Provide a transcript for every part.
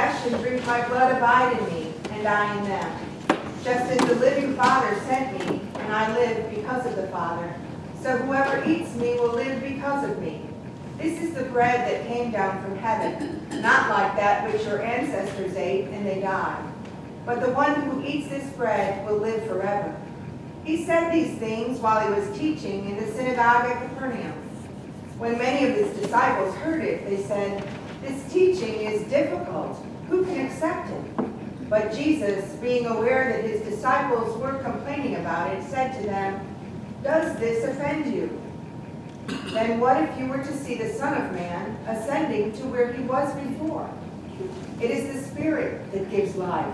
flesh and drink my blood abide in me, and I in them. Just as the living Father sent me, and I live because of the Father, so whoever eats me will live because of me. This is the bread that came down from heaven, not like that which your ancestors ate and they died. But the one who eats this bread will live forever. He said these things while he was teaching in the synagogue at Capernaum. When many of his disciples heard it, they said, "This teaching is difficult. Who can accept it?" But Jesus, being aware that his disciples were complaining about it, said to them, "Does this offend you? Then what if you were to see the Son of Man ascending to where he was before? It is the Spirit that gives life.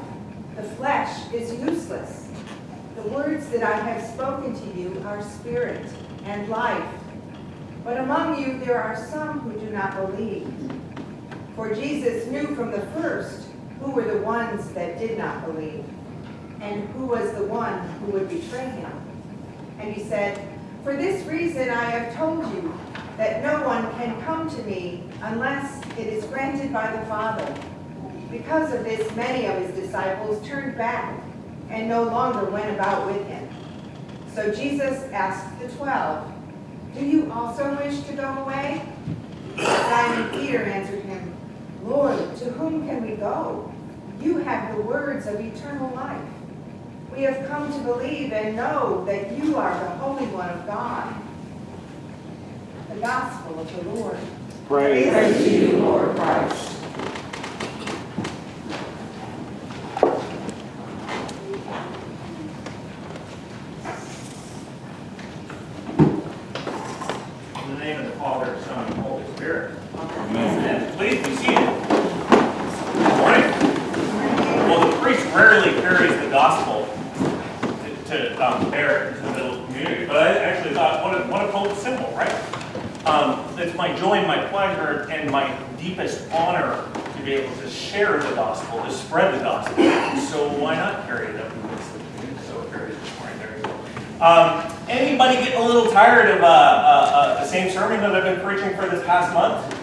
The flesh is useless. The words that I have spoken to you are spirit and life. But among you there are some who do not believe." For Jesus knew from the first who were the ones that did not believe, and who was the one who would betray him. And he said, "For this reason I have told you that no one can come to me unless it is granted by the Father." Because of this, many of his disciples turned back and no longer went about with him. So Jesus asked the 12, "Do you also wish to go away?" Simon Peter answered him, "Lord, to whom can we go? You have the words of eternal life. We have come to believe and know that you are the Holy One of God." The Gospel of the Lord. Praise to you, Lord Christ. In the name of the Father, Son, and Holy Spirit. Amen. Please be seated. Good morning. Well, the priest rarely carries the gospel to bear to the little community, but I actually thought, what a cool symbol, right? It's my joy and my pleasure and my deepest honor to be able to share the gospel, to spread the gospel. So why not carry it up in this community? So carry it this morning. There you go. Anybody getting a little tired of the same sermon that I've been preaching for this past month?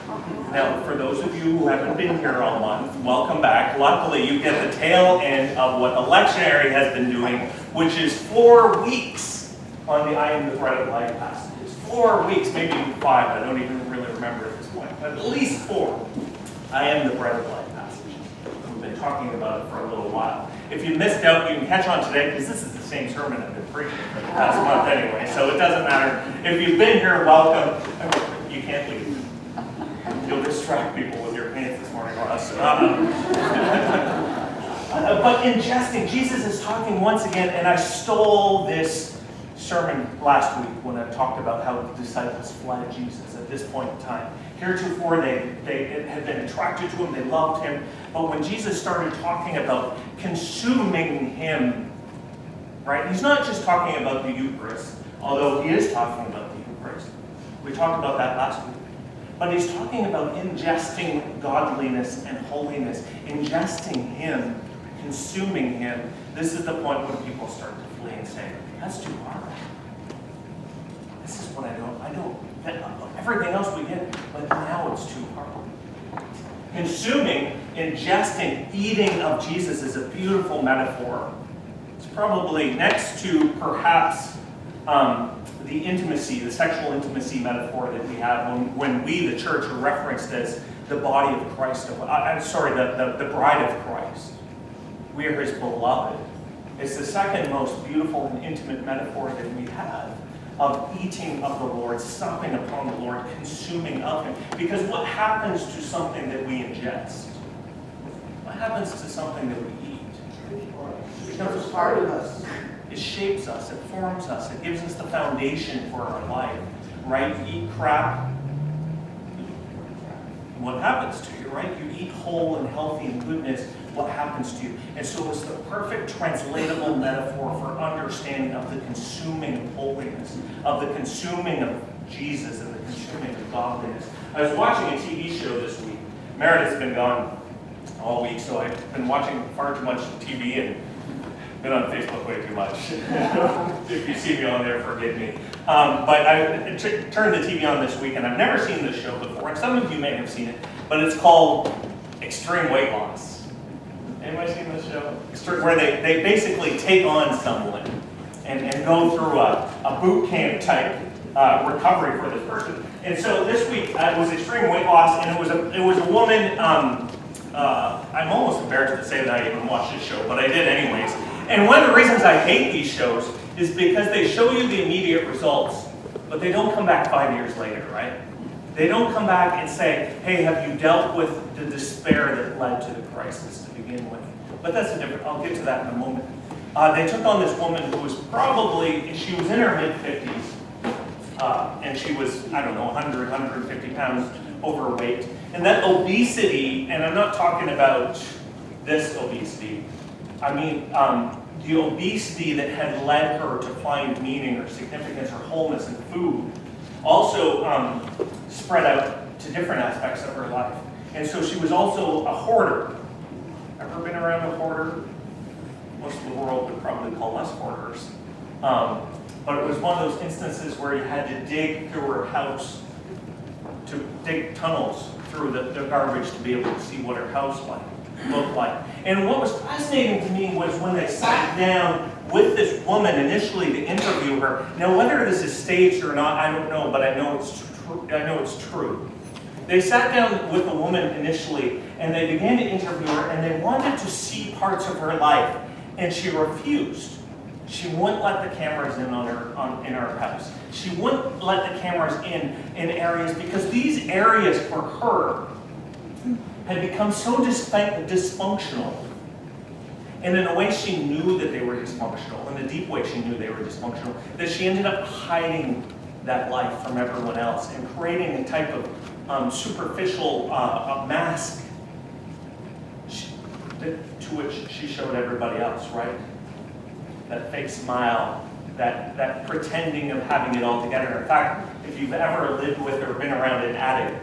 Now, for those of you who haven't been here all month, welcome back. Luckily, you get the tail end of what the lectionary has been doing, which is 4 weeks on the I am the bread of life passages. 4 weeks, maybe even 5. I don't even really remember at this point, but at least 4. I am the bread of life passages. We've been talking about it for a little while. If you missed out, you can catch on today, because this is the same sermon I've been preaching for the past month anyway, so it doesn't matter. If you've been here, welcome. You can't leave. You'll distract people with your pants this morning, Ross. But in jesting, Jesus is talking once again, and I stole this sermon last week when I talked about how the disciples fled Jesus at this point in time. Heretofore, they had been attracted to him, they loved him, but when Jesus started talking about consuming him, right? He's not just talking about the Eucharist, although he is talking about the Eucharist. We talked about that last week. But he's talking about ingesting godliness and holiness, ingesting him, consuming him. This is the point when people start to flee and say, "That's too hard. This is what I don't, everything else we get, but now it's too hard." Consuming, ingesting, eating of Jesus is a beautiful metaphor. It's probably next to perhaps the intimacy, the sexual intimacy metaphor that we have when we, the church, are referenced as the body of Christ. The bride of Christ. We are his beloved. It's the second most beautiful and intimate metaphor that we have of eating of the Lord, supping upon the Lord, consuming of him. Because what happens to something that we ingest? What happens to something that we eat? It becomes part of us. It shapes us, it forms us, it gives us the foundation for our life, right? You eat crap, what happens to you, right? You eat whole and healthy and goodness, what happens to you? And so it's the perfect translatable metaphor for understanding of the consuming of holiness, of the consuming of Jesus and the consuming of godliness. I was watching a TV show this week. Meredith's been gone all week, so I've been watching far too much TV and been on Facebook way too much. If you see me on there, forgive me. But I turned the TV on this week, and I've never seen this show before, and some of you may have seen it, but it's called Extreme Weight Loss. Anybody seen this show? Where they basically take on someone and go through a boot camp type recovery for this person. And so this week it was extreme weight loss, and it was a woman. I'm almost embarrassed to say that I even watched this show, but I did anyways. And one of the reasons I hate these shows is because they show you the immediate results, but they don't come back 5 years later, right? They don't come back and say, hey, have you dealt with the despair that led to the crisis to begin with? But that's a different, I'll get to that in a moment. They took on this woman who was she was in her mid-50s, and she was, 100, 150 pounds overweight. And that obesity, and I'm not talking about this obesity, I mean the obesity that had led her to find meaning or significance or wholeness in food, also spread out to different aspects of her life. And so she was also a hoarder. Ever been around a hoarder? Most of the world would probably call us hoarders. But it was one of those instances where you had to dig through her house, to dig tunnels through the garbage to be able to see what her house looked like. And what was fascinating to me was when they sat down with this woman initially to interview her. Now, whether this is staged or not, I don't know, but I know it's true. They sat down with the woman initially, and they began to interview her, and they wanted to see parts of her life, and she refused. She wouldn't let the cameras in in her house. She wouldn't let the cameras in areas because these areas for her had become so dysfunctional. And in a way she knew that they were dysfunctional, in the deep way she knew they were dysfunctional, that she ended up hiding that life from everyone else and creating a type of superficial mask to which she showed everybody else, right? That fake smile, that pretending of having it all together. In fact, if you've ever lived with or been around an addict,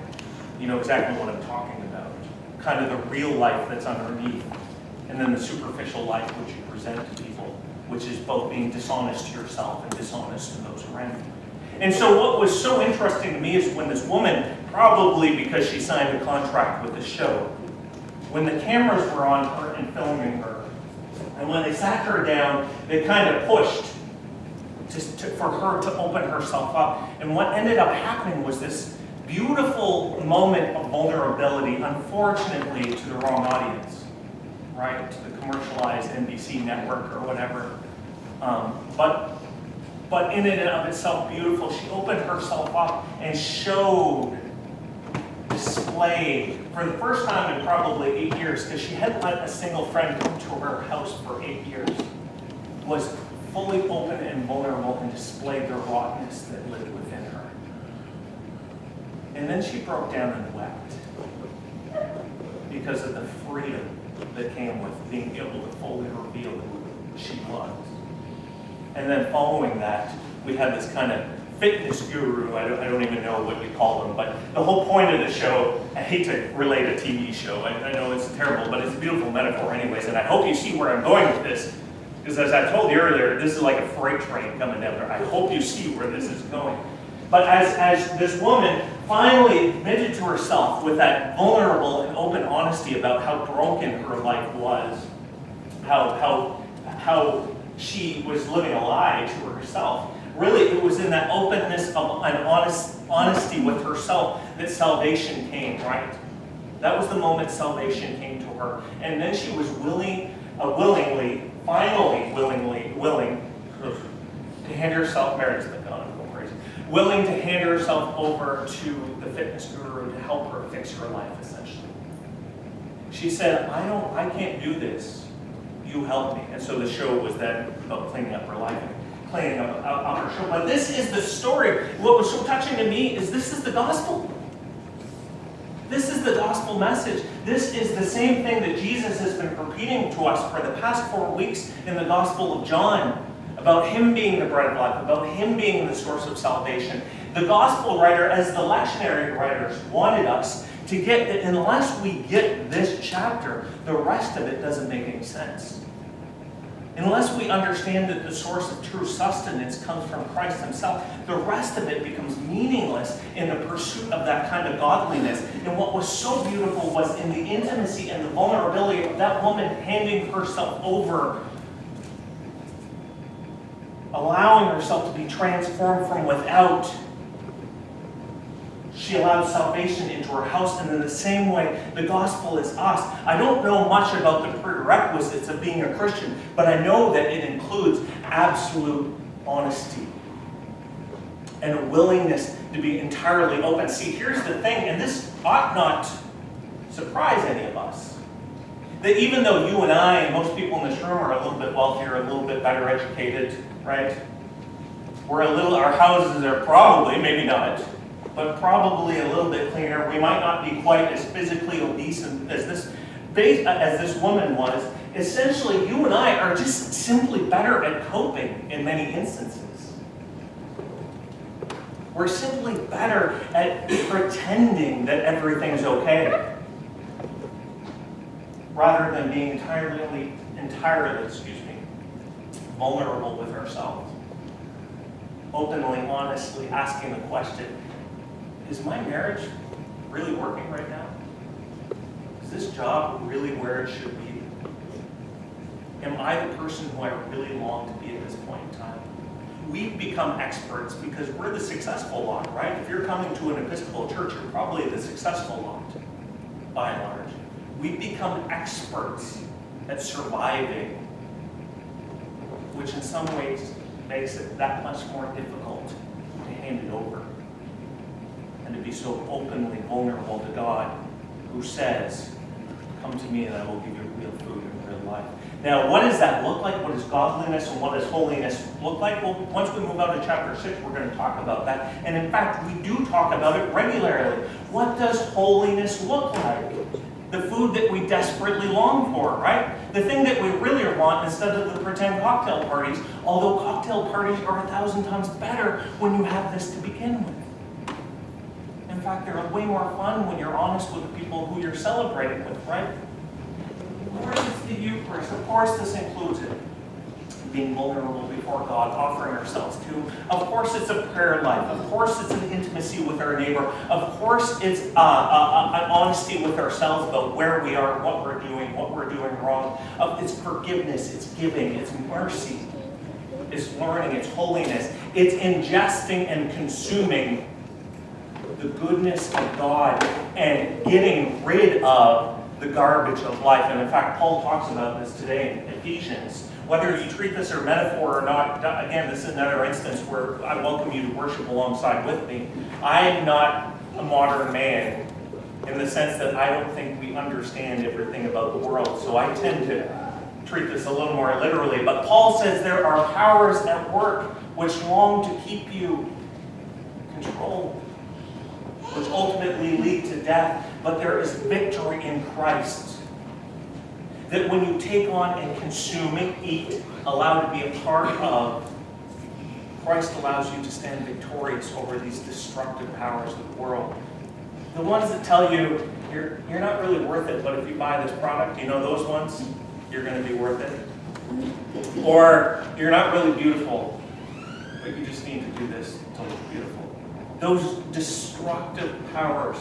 you know exactly what I'm talking about. Kind of the real life that's underneath, and then the superficial life which you present to people, which is both being dishonest to yourself and dishonest to those around you. And so what was so interesting to me is when this woman, probably because she signed a contract with the show, when the cameras were on her and filming her, and when they sat her down, they kind of pushed for her to open herself up. And what ended up happening was this beautiful moment of vulnerability, unfortunately to the wrong audience, right? To the commercialized NBC network or whatever. But in and of itself beautiful, she opened herself up and displayed, for the first time in probably 8 years, because she hadn't let a single friend come to her house for 8 years, was fully open and vulnerable and displayed the rottenness that lived within her. And then she broke down and wept because of the freedom that came with being able to fully reveal who she was. And then following that, we had this kind of fitness guru, I don't even know what you call them, but the whole point of the show, I hate to relate a TV show, I know it's terrible, but it's a beautiful metaphor anyways, and I hope you see where I'm going with this, because as I told you earlier, this is like a freight train coming down there. I hope you see where this is going. But as this woman finally admitted to herself with that vulnerable and open honesty about how broken her life was, how she was living a lie to herself, really it was in that openness of an honesty with herself that salvation came, right? That was the moment salvation came to her. And then she was willing to hand herself, Mary's been gone, I'm going crazy, willing to hand herself over to the fitness guru to help her fix her life, essentially. She said, I can't do this. You help me. And so the show was then about cleaning up her life, cleaning up her show. But this is the story. What was so touching to me is this is the gospel. This is the gospel message. This is the same thing that Jesus has been repeating to us for the past 4 weeks in the Gospel of John, about him being the bread of life, about him being the source of salvation. The gospel writer, as the lectionary writers, wanted us to get that unless we get this chapter, the rest of it doesn't make any sense. Unless we understand that the source of true sustenance comes from Christ himself, the rest of it becomes meaningless in the pursuit of that kind of godliness. And what was so beautiful was in the intimacy and the vulnerability of that woman handing herself over, allowing herself to be transformed from without. She allowed salvation into her house, and in the same way, the gospel is us. I don't know much about the prerequisites of being a Christian, but I know that it includes absolute honesty and a willingness to be entirely open. See, here's the thing, and this ought not surprise any of us, that even though you and I and most people in this room are a little bit wealthier, a little bit better educated, right? Our houses are probably, maybe not, but probably a little bit cleaner. We might not be quite as physically obese as this woman was. Essentially, you and I are just simply better at coping in many instances. We're simply better at pretending that everything's okay, rather than being entirely, vulnerable with ourselves. Openly, honestly asking the question, is my marriage really working right now? Is this job really where it should be? Am I the person who I really long to be at this point in time? We've become experts because we're the successful lot, right? If you're coming to an Episcopal church, you're probably the successful lot, by and large. We've become experts at surviving, which in some ways makes it that much more difficult to hand it over and to be so openly vulnerable to God, who says, come to me and I will give you real food and real life. Now, what does that look like? What does godliness and what does holiness look like? Well, once we move out of chapter 6, we're going to talk about that. And in fact, we do talk about it regularly. What does holiness look like? The food that we desperately long for, right? The thing that we really want instead of the pretend cocktail parties, although cocktail parties are 1,000 times better when you have this to begin with. In fact, they're way more fun when you're honest with the people who you're celebrating with, right? Of course, it's the Eucharist. Of course, this includes it. Being vulnerable before God, offering ourselves to Him. Of course, it's a prayer life. Of course, it's an intimacy with our neighbor. Of course, it's an honesty with ourselves about where we are, what we're doing wrong. It's forgiveness, it's giving, it's mercy, it's learning, it's holiness. It's ingesting and consuming the goodness of God and getting rid of the garbage of life. And in fact, Paul talks about this today in Ephesians. Whether you treat this as a metaphor or not, again, this is another instance where I welcome you to worship alongside with me. I am not a modern man in the sense that I don't think we understand everything about the world. So I tend to treat this a little more literally. But Paul says there are powers at work which long to keep you controlled, which ultimately lead to death. But there is victory in Christ. That when you take on and consume it, eat, allow to be a part of, Christ allows you to stand victorious over these destructive powers of the world. The ones that tell you, you're not really worth it, but if you buy this product, you know those ones, you're going to be worth it. Or, you're not really beautiful, but you just need to do this to look beautiful. Those destructive powers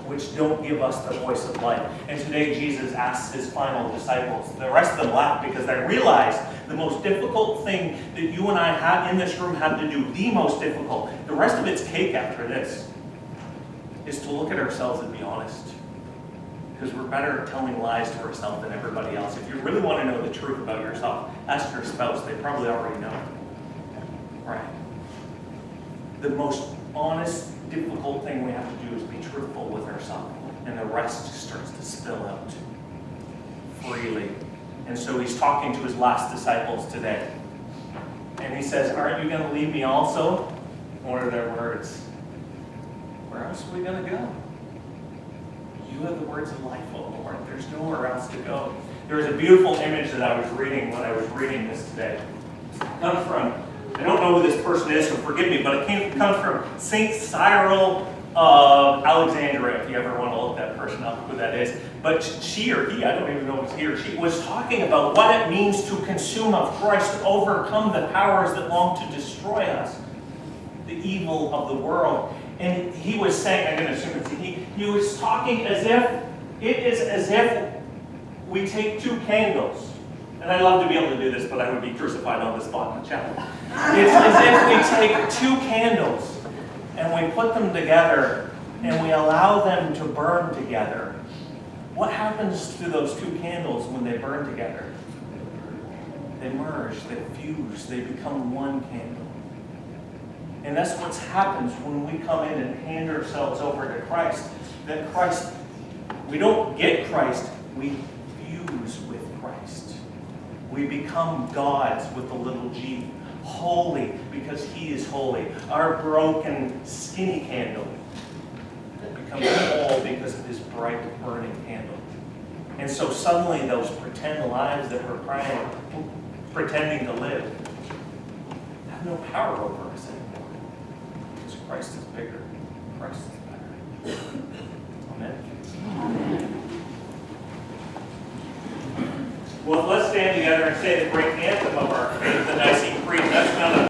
which don't give us the voice of life. And today Jesus asks his final disciples. The rest of them laugh because they realize the most difficult thing that you and I have in this room have to do, the most difficult, the rest of it's cake after this, is to look at ourselves and be honest. Because we're better at telling lies to ourselves than everybody else. If you really want to know the truth about yourself, ask your spouse. They probably already know. Right? The most honest, difficult thing we have to do is be truthful with ourselves, and the rest just starts to spill out freely. And so he's talking to his last disciples today, and he says, aren't you going to leave me also? What are their words? Where else are we going to go? You have the words of life, O Lord. There's nowhere else to go. There was a beautiful image that I was reading when I was reading this today. It comes from, I don't know who this person is, so forgive me, but it comes from St. Cyril of Alexandria, if you ever want to look that person up, who that is. but she or he, I don't even know if it's he or she, was talking about what it means to consume of Christ, to overcome the powers that long to destroy us, the evil of the world. And he was saying, I'm going to assume it's he was talking as if, it is as if we take two candles. And I'd love to be able to do this, but I would be crucified on the spot in the chapel. It's as if we take two candles and we put them together and we allow them to burn together. What happens to those two candles when they burn together? They merge, they fuse, they become one candle. And that's what happens when we come in and hand ourselves over to Christ. That Christ, we don't get Christ, we fuse with Christ. We become gods with a little g. Holy, because he is holy. Our broken, skinny candle becomes whole because of his bright, burning candle. And so suddenly those pretend lives that we're pretending to live have no power over us anymore. Because Christ is bigger. Christ is better. Amen. Amen. Well, let's stand together and say the great anthem of our faith, the Nicene Creed. That's found on